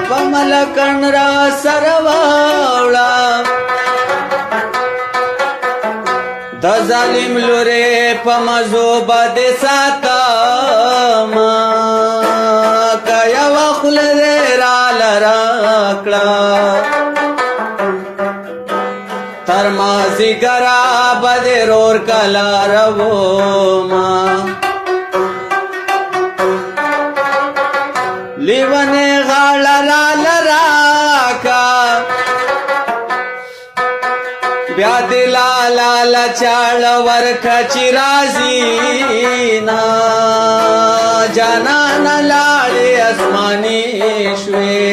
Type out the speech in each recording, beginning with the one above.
پملکن را سرواوړه د ظالم لورې په مزو باندې ساتما که یوه خوله دې راله راکړه تر مازدیګره به دې رور کله روما لیونې غاړه راله راکه بیا دې لاله چاړه ورکه چې راځي نه جانانه لاړې اسماني شوې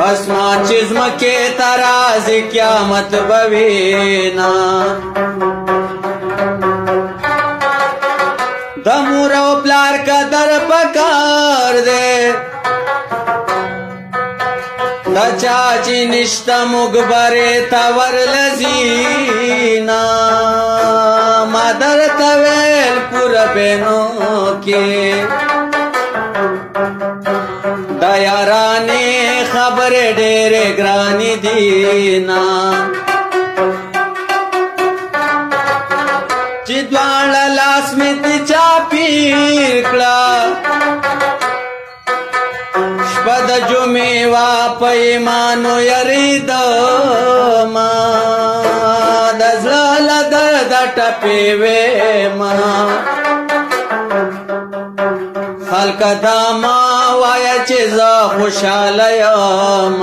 اسمان چې ځمکې ته راځي قیامت به وي نه د مور او پلار قدر پکار دی دا چا چې نشته موږ برې ته ورلځي نه ما درته ویل پوره بینو کې دا یارانې خبرې ډېرې ګرانې دي نه چې دواړه لاس مې دې چاپېر کړه شپه د جمعې وه په ایمانو یریدمه د زړه له درده ټپې ویمه خلکه دا ما وایه چې زه خوشحاله یم